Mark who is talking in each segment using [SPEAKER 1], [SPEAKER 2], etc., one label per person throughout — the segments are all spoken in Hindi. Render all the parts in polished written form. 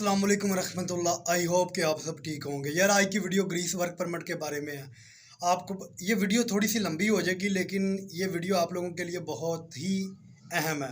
[SPEAKER 1] अस्सलाम वालेकुम रहमतुल्लाह। आई होप कि आप सब ठीक होंगे। यार आज की वीडियो ग्रीस वर्क परमिट के बारे में है। आपको ये वीडियो थोड़ी सी लंबी हो जाएगी, लेकिन ये वीडियो आप लोगों के लिए बहुत ही अहम है,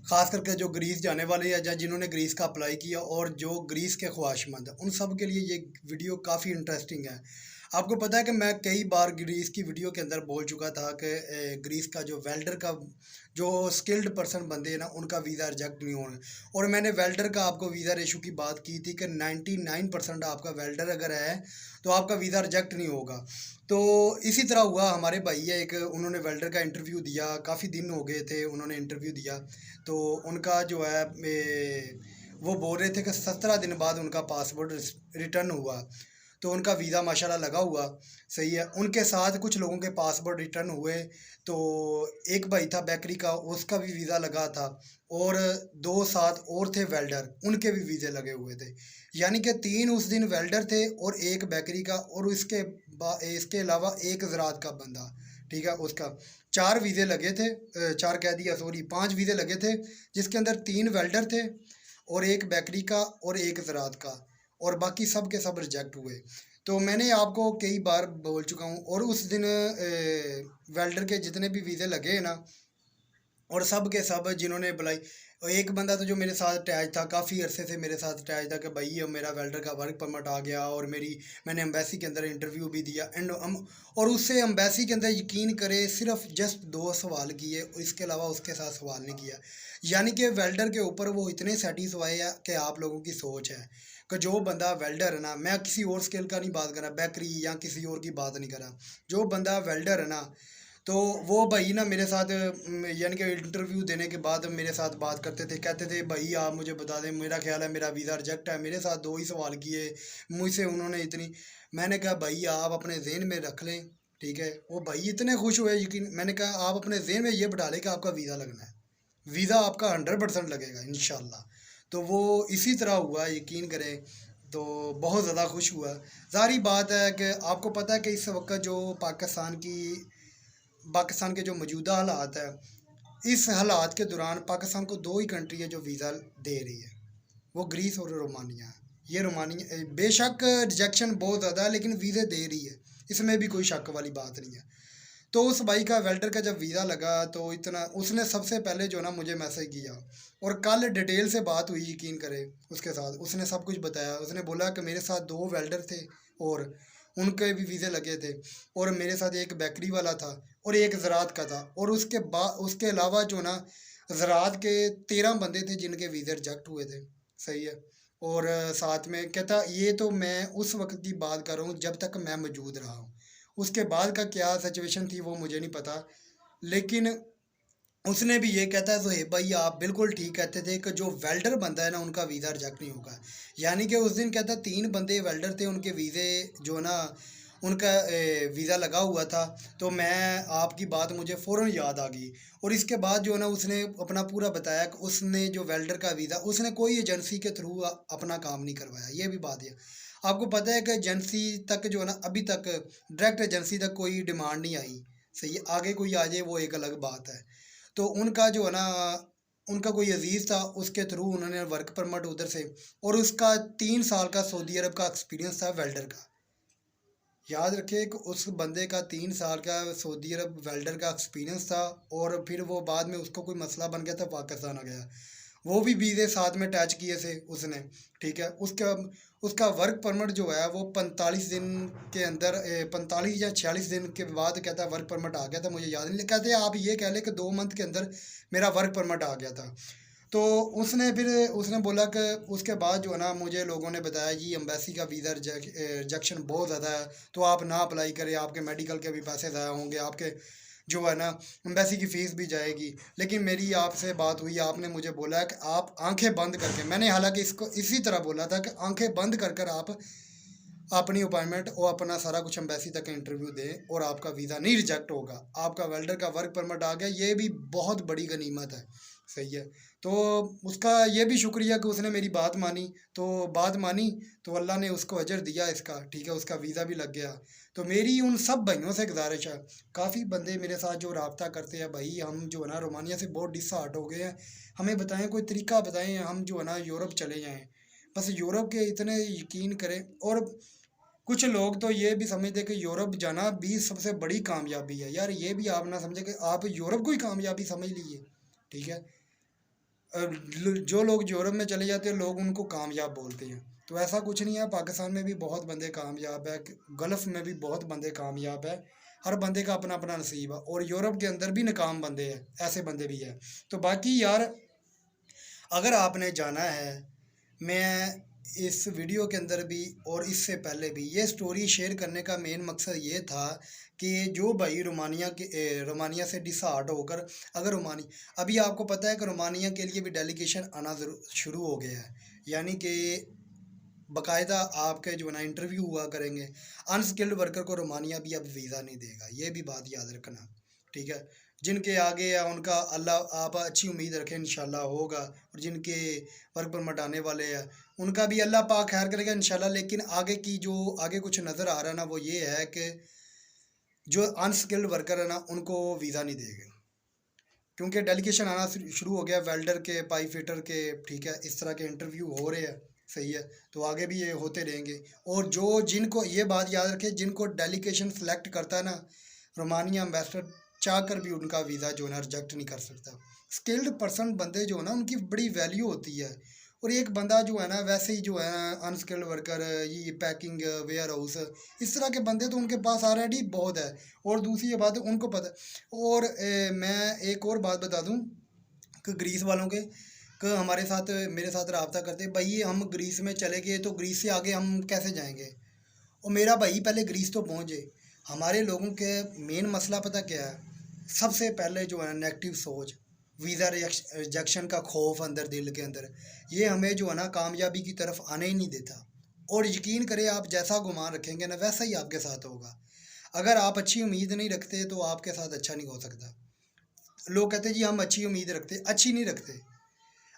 [SPEAKER 1] ख़ास करके जो ग्रीस जाने वाले हैं या जिन्होंने ग्रीस का अप्लाई किया और जो ग्रीस के ख्वाहिशमंद हैं, उन सब के लिए ये वीडियो काफ़ी इंटरेस्टिंग है। आपको पता है कि मैं कई बार ग्रीस की वीडियो के अंदर बोल चुका था कि ग्रीस का जो वेल्डर का जो स्किल्ड पर्सन बंदे हैं ना, उनका वीज़ा रिजेक्ट नहीं होना। और मैंने वेल्डर का आपको वीज़ा रेशो की बात की थी कि 99% आपका वेल्डर अगर है तो आपका वीज़ा रिजेक्ट नहीं होगा। तो इसी तरह हुआ, हमारे भाई है एक, उन्होंने वेल्डर का इंटरव्यू दिया, काफ़ी दिन हो गए थे उन्होंने इंटरव्यू दिया। तो उनका जो है वो बोल रहे थे कि 17 दिन बाद उनका पासपोर्ट रिटर्न हुआ। तो उनका वीज़ा माशाल्लाह लगा हुआ, सही है। उनके साथ कुछ लोगों के पासपोर्ट रिटर्न हुए। तो एक भाई था बेकरी का, उसका भी वीज़ा लगा था, और 2 साथ और थे वेल्डर, उनके भी वीज़े लगे हुए थे। यानी कि 3 उस दिन वेल्डर थे और एक बेकरी का, और इसके अलावा एक ज़राअत का बंदा, ठीक है, उसका 4 वीज़े लगे थे। 4 कह दिया, सॉरी, 5 वीज़े लगे थे, जिसके अंदर 3 वेल्डर थे और एक बेकरी का और एक ज़राअत का, और बाकी सब के सब रिजेक्ट हुए। तो मैंने आपको कई बार बोल चुका हूँ, और उस दिन वेल्डर के जितने भी वीज़े लगे हैं ना, और सब के सब जिन्होंने बुलाई, एक बंदा तो जो मेरे साथ अटैच था, काफ़ी अरसे से मेरे साथ अटैच था कि भाई अब मेरा वेल्डर का वर्क परमिट आ गया, और मैंने एम्बेसी के अंदर इंटरव्यू भी दिया और उससे एम्बेसी के अंदर यकीन करे सिर्फ जस्ट 2 सवाल किए, इसके अलावा उसके साथ सवाल नहीं किया। यानी कि वेल्डर के ऊपर वो इतने सेटिस्फाई है कि आप लोगों की सोच है कि जो बंदा वेल्डर है ना, मैं किसी और स्किल का नहीं बात कर रहा, बेकरी या किसी और की बात नहीं कर रहा, जो बंदा वेल्डर है ना, तो वो भाई ना मेरे साथ यानी कि इंटरव्यू देने के बाद मेरे साथ बात करते थे, कहते थे भाई आप मुझे बता दें, मेरा ख्याल है मेरा वीज़ा रिजेक्ट है। मेरे साथ 2 ही सवाल किए मुझसे उन्होंने इतनी। मैंने कहा भाई आप अपने ज़हन में रख लें, ठीक है। वो भाई इतने खुश हुए, यकीन, मैंने कहा आप अपने ज़हन में ये बिठा लें कि आपका वीज़ा लगना है, वीज़ा आपका 100% लगेगा इंशाल्लाह। तो वो इसी तरह हुआ, यकीन करें। तो बहुत ज़्यादा खुश हुआ। ज़ाहिर बात है कि आपको पता है कि इस वक्त जो पाकिस्तान के जो मौजूदा हालात है, इस हालात के दौरान पाकिस्तान को 2 ही कंट्री है जो वीज़ा दे रही है, वो ग्रीस और रोमानिया है। ये रोमानिया बेशक रिजेक्शन बहुत ज़्यादा है, लेकिन वीज़े दे रही है, इसमें भी कोई शक वाली बात नहीं है। तो उस भाई का वेल्डर का जब वीज़ा लगा, तो इतना उसने सबसे पहले जो ना मुझे मैसेज किया, और कल डिटेल से बात हुई, यकीन करें, उसके साथ उसने सब कुछ बताया। उसने बोला कि मेरे साथ 2 वेल्डर थे और उनके भी वीज़े लगे थे, और मेरे साथ एक बेकरी वाला था और एक ज़राअत का था, और उसके अलावा जो ना ज़राअत के 13 बंदे थे जिनके वीज़े रिजेक्ट हुए थे, सही है। और साथ में कहता, ये तो मैं उस वक्त की बात कर रहा हूँ जब तक मैं मौजूद रहा हूँ, उसके बाद का क्या सिचुएशन थी वो मुझे नहीं पता। लेकिन उसने भी ये कहता है, ज़ोहेब भाई आप बिल्कुल ठीक कहते थे कि जो वेल्डर बंदा है ना, उनका वीज़ा रिजेक्ट नहीं होगा। यानी कि उस दिन कहता 3 बंदे वेल्डर थे, उनके वीज़े जो ना उनका वीज़ा लगा हुआ था। तो मैं आपकी बात मुझे फ़ौरन याद आ गई, और इसके बाद जो है ना उसने अपना पूरा बताया कि उसने जो वेल्डर का वीज़ा, उसने कोई एजेंसी के थ्रू अपना काम नहीं करवाया। ये भी बात है, आपको पता है कि एजेंसी तक जो है ना, अभी तक डायरेक्ट एजेंसी तक कोई डिमांड नहीं आई, सही है। आगे कोई आ जाए वो एक अलग बात है। तो उनका जो है ना, उनका कोई अजीज़ था, उसके थ्रू उन्होंने वर्क परमिट उधर से, और उसका 3 साल का सऊदी अरब का एक्सपीरियंस था वेल्डर का। याद रखिए कि उस बंदे का 3 साल का सऊदी अरब वेल्डर का एक्सपीरियंस था, और फिर वो बाद में उसको कोई मसला बन गया था, पाकिस्तान आ गया। वो भी वीज़े साथ में अटैच किए थे उसने, ठीक है। उसका उसका वर्क परमिट जो है वो 45 दिन के अंदर 45 या 46 दिन के बाद कहता है वर्क परमिट आ गया था, मुझे याद नहीं। कहते आप ये कह लें कि 2 मंथ के अंदर मेरा वर्क परमिट आ गया था। तो उसने बोला कि उसके बाद जो है ना, मुझे लोगों ने बताया जी एम्बेसी का वीज़ा रिजेक्शन बहुत ज़्यादा है, तो आप ना अप्लाई करें, आपके मेडिकल के भी पैसे ज़ाया होंगे, आपके जो है ना एम्बेसी की फ़ीस भी जाएगी। लेकिन मेरी आपसे बात हुई, आपने मुझे बोला है कि आप आंखें बंद करके, मैंने हालांकि इसको इसी तरह बोला था कि आंखें बंद कर कर आप अपनी अपॉइंटमेंट और अपना सारा कुछ एम्बेसी तक इंटरव्यू दें, और आपका वीज़ा नहीं रिजेक्ट होगा, आपका वेल्डर का वर्क परमिट आ गया। ये भी बहुत बड़ी गनीमत है, सही है। तो उसका ये भी शुक्रिया कि उसने मेरी बात मानी। तो बात मानी तो अल्लाह ने उसको अजर दिया इसका, ठीक है, उसका वीज़ा भी लग गया। तो मेरी उन सब भाइयों से गुजारिश है, काफ़ी बंदे मेरे साथ जो रब्ता करते हैं, भाई हम जो है ना रोमानिया से बहुत डिसहार्ट हो गए हैं, हमें बताएं, कोई तरीका बताएं, हम जो है ना यूरोप चले जाएं। बस यूरोप के इतने यकीन करें। और कुछ लोग तो ये भी समझते कि यूरोप जाना भी सबसे बड़ी कामयाबी है। यार ये भी आप ना समझे कि आप यूरोप को ही कामयाबी समझ लीजिए, ठीक है। जो लोग यूरोप में चले जाते हैं लोग उनको कामयाब बोलते हैं, तो ऐसा कुछ नहीं है। पाकिस्तान में भी बहुत बंदे कामयाब है, गल्फ़ में भी बहुत बंदे कामयाब है। हर बंदे का अपना अपना नसीब है, और यूरोप के अंदर भी नाकाम बंदे हैं, ऐसे बंदे भी हैं। तो बाकी यार, अगर आपने जाना है, मैं इस वीडियो के अंदर भी और इससे पहले भी ये स्टोरी शेयर करने का मेन मकसद ये था कि जो भाई रोमानिया से डिसहार्ट होकर, अगर रोमानिया, अभी आपको पता है कि रोमानिया के लिए भी डेलीगेशन आना शुरू हो गया है, यानी कि बाकायदा आपके जो ना इंटरव्यू हुआ करेंगे। अनस्किल्ड वर्कर को रोमानिया भी अब वीज़ा नहीं देगा, ये भी बात याद रखना, ठीक है। जिनके आगे या उनका अल्लाह, आप अच्छी उम्मीद रखें इंशाल्लाह होगा, और जिनके वर्क परमिट आने वाले हैं उनका भी अल्लाह पाक खैर करेगा इंशाल्लाह। लेकिन आगे की जो आगे कुछ नज़र आ रहा है ना, वो ये है कि जो अनस्किल्ड वर्कर है ना उनको वीज़ा नहीं देगा, क्योंकि डेलीगेशन आना शुरू हो गया वेल्डर के, पाइप फिटर के, ठीक है। इस तरह के इंटरव्यू हो रहे हैं, सही है। तो आगे भी ये होते रहेंगे। और जो जिनको ये बात याद रखें, जिनको डेलीगेशन सेलेक्ट करता है ना, रोमानिया एम्बेसडर चाह कर भी उनका वीज़ा जो है ना रिजेक्ट नहीं कर सकता। स्किल्ड पर्सन बंदे जो है ना उनकी बड़ी वैल्यू होती है। और एक बंदा जो है ना वैसे ही जो है ना अनस्किल्ड वर्कर, ये पैकिंग, वेयर हाउस, इस तरह के बंदे तो उनके पास ऑलरेडी बहुत है। और दूसरी ये बात है उनको पता। और मैं एक और बात बता दूं कि ग्रीस वालों के, कि हमारे साथ मेरे साथ रब्ता करते भाई, हम ग्रीस में चले गए तो ग्रीस से आगे हम कैसे जाएंगे। और मेरा भाई पहले ग्रीस तो पहुँचे। हमारे लोगों के मेन मसला पता क्या है, सबसे पहले जो है नेगेटिव सोच, वीज़ा रिजेक्शन का खौफ अंदर दिल के अंदर, ये हमें जो है ना कामयाबी की तरफ आने ही नहीं देता। और यकीन करें, आप जैसा गुमान रखेंगे ना वैसा ही आपके साथ होगा। अगर आप अच्छी उम्मीद नहीं रखते तो आपके साथ अच्छा नहीं हो सकता। लोग कहते हैं जी हम अच्छी उम्मीद रखते, अच्छी नहीं रखते।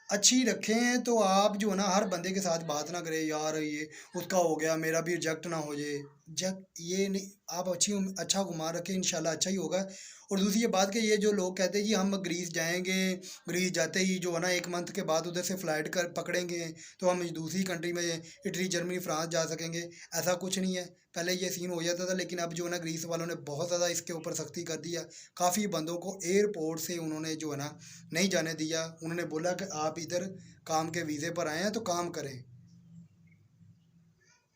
[SPEAKER 1] अच्छी रखें तो आप जो है ना हर बंदे के साथ बात ना करें, यार ये उसका हो गया मेरा भी रिजेक्ट ना हो जाए। जब ये नहीं, आप अच्छा गुमान रखें, इंशाल्लाह अच्छा ही होगा। और दूसरी ये बात कि ये जो लोग कहते हैं जी हम ग्रीस जाएंगे, ग्रीस जाते ही जो है ना 1 मंथ के बाद उधर से फ़्लाइट कर पकड़ेंगे तो हम दूसरी कंट्री में इटली, जर्मनी, फ्रांस जा सकेंगे, ऐसा कुछ नहीं है। पहले ये सीन हो जाता था, लेकिन अब जो है ना ग्रीस वालों ने बहुत ज़्यादा इसके ऊपर सख्ती कर दिया। काफ़ी बंदों को एयरपोर्ट से उन्होंने जो है ना नहीं जाने दिया। उन्होंने बोला कि आप इधर काम के वीज़े पर आए हैं तो काम करें,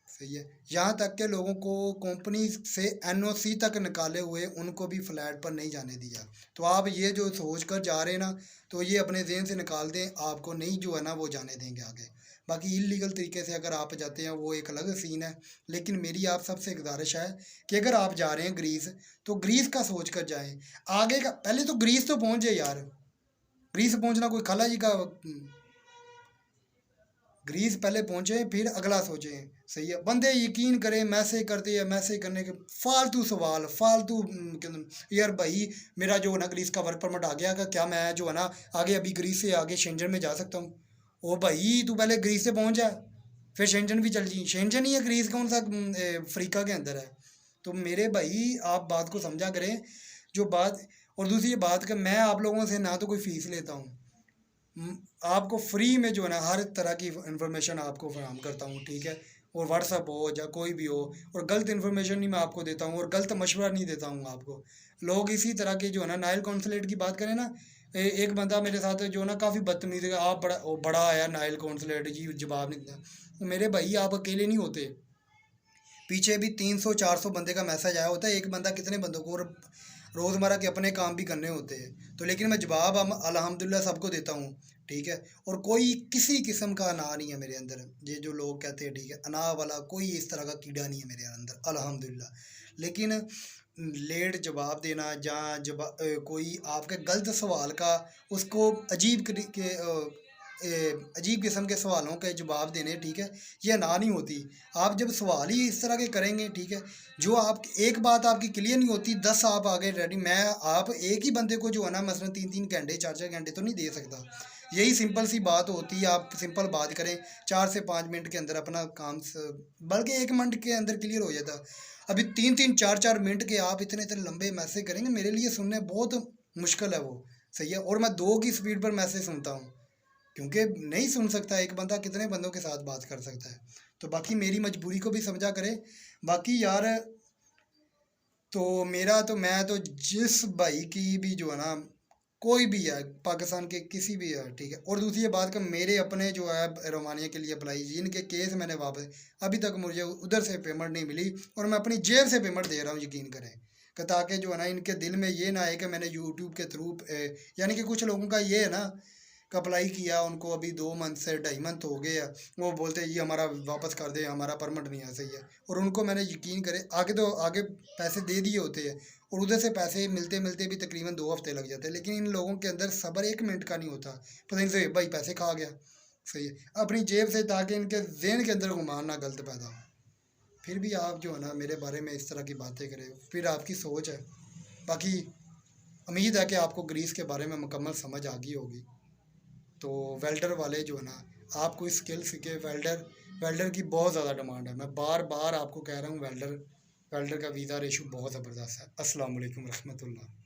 [SPEAKER 1] सही है। यहाँ तक के लोगों को कंपनी से एनओसी तक निकाले हुए उनको भी फ्लैट पर नहीं जाने दिया। तो आप ये जो सोच कर जा रहे हैं ना, तो ये अपने जहन से निकाल दें, आपको नहीं जो है ना वो जाने देंगे आगे। बाकी इलीगल तरीके से अगर आप जाते हैं वो एक अलग सीन है। लेकिन मेरी आप सबसे गुजारिश है कि अगर आप जा रहे हैं ग्रीस, तो ग्रीस का सोच कर जाएं। आगे का पहले तो ग्रीस तो पहुँच जाए यार। ग्रीस पहुँचना कोई खाला जी का, ग्रीस पहले पहुंचे फिर अगला सोचें, सही है। बंदे यकीन करें, मैसेज करते हैं, मैसेज करने के फालतू सवाल, फालतू यार भाई मेरा जो है ना ग्रीस का वर्क परमिट आ गया, का क्या मैं जो है ना आगे अभी ग्रीस से आगे शेंजन में जा सकता हूँ। ओ भाई तू पहले ग्रीस से पहुंच जा, फिर शेंजन भी चल जी। शेंजन ही है ग्रीस, कौन सा अफ्रीका के अंदर है। तो मेरे भाई आप बात को समझा करें जो बात। और दूसरी ये बात कि मैं आप लोगों से ना तो कोई फ़ीस लेता हूँ, आपको फ्री में जो है ना हर तरह की इन्फॉर्मेशन आपको फराहम करता हूँ, ठीक है। और व्हाट्सअप हो या कोई भी हो, और गलत इन्फॉर्मेशन नहीं मैं आपको देता हूँ, और गलत मशवरा नहीं देता हूँ आपको। लोग इसी तरह के जो है ना नाइल कौंसलेट की बात करें ना, एक बंदा मेरे साथ जो है ना काफ़ी बदतमीज़ी है, आप बड़ा आया नाइल कौंसलेट जी जवाब नहीं देता। तो मेरे भाई आप अकेले नहीं होते, पीछे भी 300-400 बंदे का मैसेज आया होता है। एक बंदा कितने बंदों को, और रोज़मर्रा के अपने काम भी करने होते हैं। तो लेकिन मैं जवाब हम अल्हम्दुलिल्लाह सबको देता हूँ, ठीक है। और कोई किसी किस्म का अना नहीं है मेरे अंदर, ये जो लोग कहते हैं, ठीक है, अना वाला कोई इस तरह का कीड़ा नहीं है मेरे अंदर अल्हम्दुलिल्लाह। लेकिन लेट जवाब देना, या कोई आपके गलत सवाल का उसको अजीब किस्म के सवालों के जवाब देने, ठीक है, ये ना नहीं होती। आप जब सवाल ही इस तरह के करेंगे, ठीक है, जो आप एक बात आपकी क्लियर नहीं होती, 10 आप आगे रेडी। मैं आप एक ही बंदे को जो है ना मसलन 3-3 घंटे 4-4 घंटे तो नहीं दे सकता। यही सिंपल सी बात होती है, आप सिंपल बात करें 4 से 5 मिनट के अंदर अपना काम बल्कि 1 मिनट के अंदर क्लियर हो जाता। अभी 3-3 4-4 मिनट के आप इतने इतने लंबे मैसेज करेंगे, मेरे लिए सुनने बहुत मुश्किल है वो, सही है। और मैं 2 की स्पीड पर मैसेज सुनता हूँ, क्योंकि नहीं सुन सकता एक बंदा, कितने बंदों के साथ बात कर सकता है। तो बाकी मेरी मजबूरी को भी समझा करे। बाकी यार तो मेरा तो मैं तो जिस भाई की भी जो है ना, कोई भी है पाकिस्तान के किसी भी है, ठीक है। और दूसरी ये बात कि मेरे अपने जो है रोमानिया के लिए अप्लाई, जिनके केस मैंने वापस, अभी तक मुझे उधर से पेमेंट नहीं मिली और मैं अपनी जेब से पेमेंट दे रहा हूँ, यकीन करें कि ताकि जो है ना इनके दिल में ये ना आए कि मैंने यूट्यूब के थ्रू, यानी कि कुछ लोगों का ये है ना का अप्लाई किया, उनको अभी 2 मंथ से 2.5 मंथ हो गए हैं, वो बोलते हैं ये हमारा वापस कर दे, हमारा परमिट नहीं है, सही है। और उनको मैंने यकीन करे आगे तो आगे पैसे दे दिए होते हैं और उधर से पैसे मिलते मिलते भी तकरीबन 2 हफ्ते लग जाते हैं, लेकिन इन लोगों के अंदर सब्र 1 मिनट का नहीं होता। पता नहीं से भाई पैसे खा गया, सही है, अपनी जेब से, ताकि इनके जहन के अंदर गुमान ना गलत पैदा हो। फिर भी आप जो है ना मेरे बारे में इस तरह की बातें करें, फिर आपकी सोच है। बाकी उम्मीद है कि आपको ग्रीस के बारे में मुकम्मल समझ आ गई होगी। तो वेल्डर वाले जो है ना, आप कोई स्किल सीखे। वेल्डर वेल्डर की बहुत ज़्यादा डिमांड है, मैं बार बार आपको कह रहा हूँ, वेल्डर वेल्डर का वीज़ा रेशू बहुत ज़बरदस्त है। अस्सलाम वालेकुम रहमतुल्लाह।